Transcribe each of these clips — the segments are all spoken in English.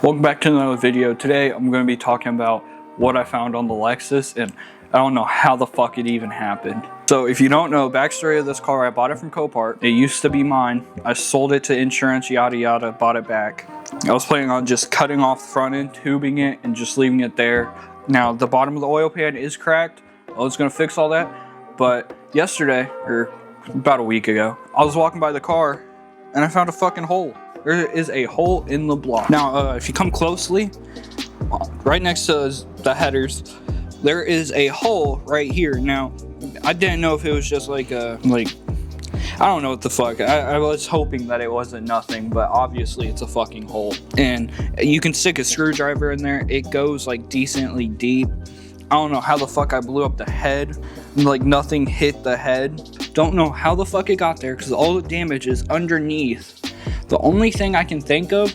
Welcome back to another video. Today I'm going to be talking about what I found on the Lexus, and I don't know how the fuck it even happened. So if you don't know, backstory of this car, I bought it from Copart. It used to be mine. I sold it to insurance, yada yada, bought it back. I was planning on just cutting off the front end, tubing it, and just leaving it there. Now the bottom of the oil pan is cracked. I was going to fix all that, but yesterday, or about a week ago, I was walking by the car and I found a fucking hole. There is a hole in the block. Now, if you come closely, right next to the headers, there is a hole right here. Now, I didn't know if it was just like I don't know what the fuck. I was hoping that it wasn't nothing, but obviously it's a fucking hole. And you can stick a screwdriver in there. It goes like decently deep. I don't know how the fuck I blew up the head. Like nothing hit the head. Don't know how the fuck it got there because all the damage is underneath. The only thing I can think of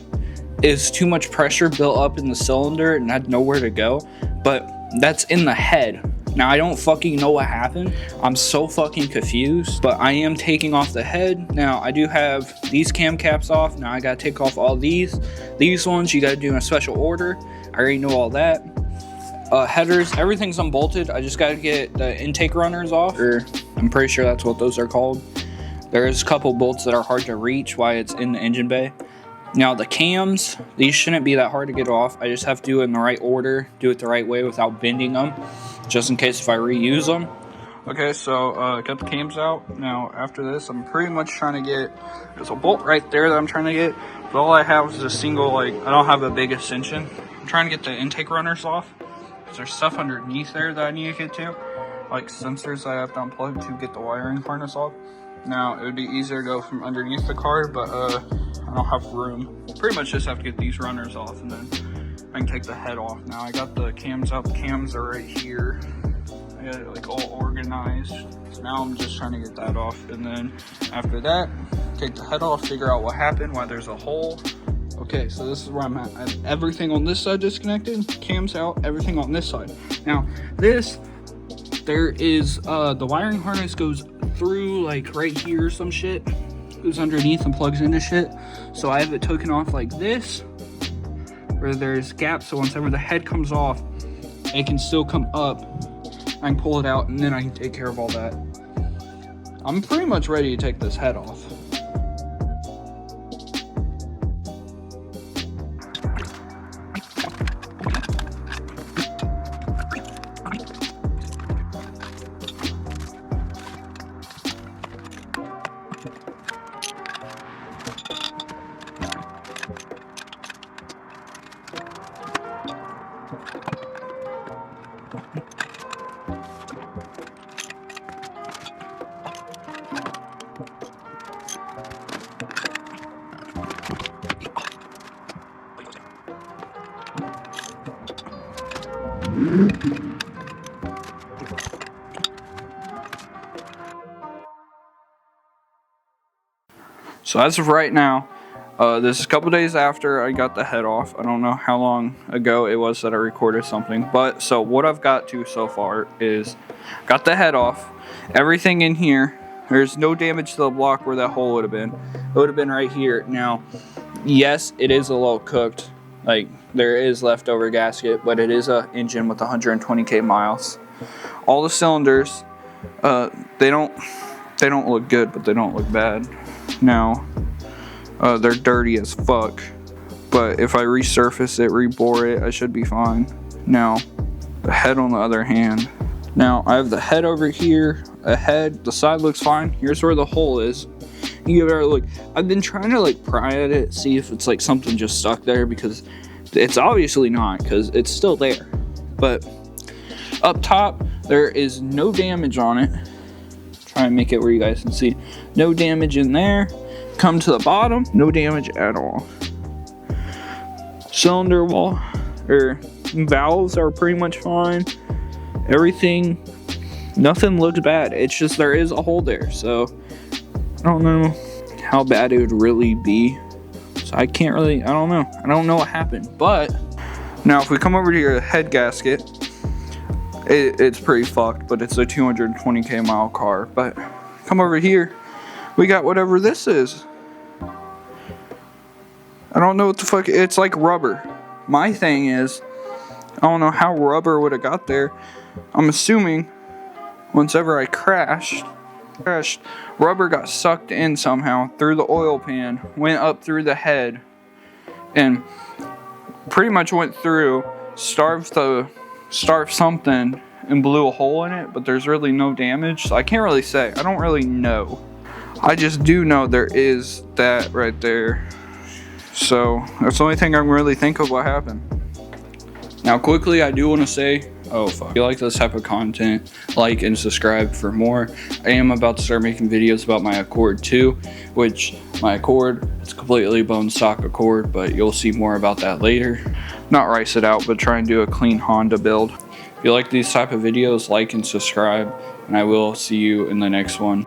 is too much pressure built up in the cylinder and had nowhere to go, but that's in the head. Now I don't fucking know what happened. I'm so fucking confused, but I am taking off the head. Now I do have these cam caps off. Now I gotta take off all these. These ones you gotta do in a special order. I already know all that. Headers, everything's unbolted. I just gotta get the intake runners off, or I'm pretty sure that's what those are called. There's a couple bolts that are hard to reach while it's in the engine bay. Now the cams, these shouldn't be that hard to get off. I just have to do it in the right order, do it the right way without bending them, just in case if I reuse them. Okay, so got the cams out. Now after this, I'm pretty much trying to get, there's a bolt right there that I'm trying to get, but all I have is a single, I don't have a big extension. I'm trying to get the intake runners off, because there's stuff underneath there that I need to get to, like sensors that I have to unplug to get the wiring harness off. Now, it would be easier to go from underneath the car, but I don't have room. Pretty much just have to get these runners off, and then I can take the head off. Now, I got the cams out. The cams are right here. I got it all organized. So now I'm just trying to get that off. And then after that, take the head off, figure out what happened, why there's a hole. Okay, so this is where I'm at. I have everything on this side disconnected, cams out, everything on this side. Now, there is, the wiring harness goes through right here or some shit, goes underneath and plugs into shit. So I have it taken off like this, where there's gaps, so once ever the head comes off, it can still come up. I can pull it out and then I can take care of all that. I'm pretty much ready to take this head off. So as of right now, this is a couple days after I got the head off. I don't know how long ago it was that I recorded something, but so what I've got to so far is got the head off, everything in here. There's no damage to the block where that hole would have been. It would have been right here. Now, yes, it is a little cooked. There is leftover gasket, but it is a engine with 120k miles. All the cylinders, they don't look good, but they don't look bad. Now, they're dirty as fuck, but if I resurface it, rebore it, I should be fine. Now, the head on the other hand. Now, I have the head over here, the side looks fine. Here's where the hole is. You give it a look. I've been trying to pry at it, see if it's something just stuck there, because it's obviously not, because it's still there. But up top, there is no damage on it. Try and make it where you guys can see. No damage in there. Come to the bottom, no damage at all. Cylinder wall or valves are pretty much fine. Everything, nothing looks bad. It's just there is a hole there, so I don't know how bad it would really be. So I don't know what happened. But now if we come over to your head gasket, it's pretty fucked, but it's a 220k mile car. But come over here, we got whatever this is. I don't know what the fuck, it's like rubber. My thing is, I don't know how rubber would have got there. I'm assuming once ever I crashed, rubber got sucked in somehow through the oil pan, went up through the head, and pretty much went through, starved something, and blew a hole in it, but there's really no damage. So I can't really say. I don't really know. I just do know there is that right there. So that's the only thing I can really think of what happened. Now quickly, I do want to say, oh fuck, if you like this type of content, like and subscribe for more. I am about to start making videos about my Accord too, which my Accord, it's completely bone stock Accord, but you'll see more about that later. Not rice it out, but try and do a clean Honda build. If you like these type of videos, like and subscribe, and I will see you in the next one.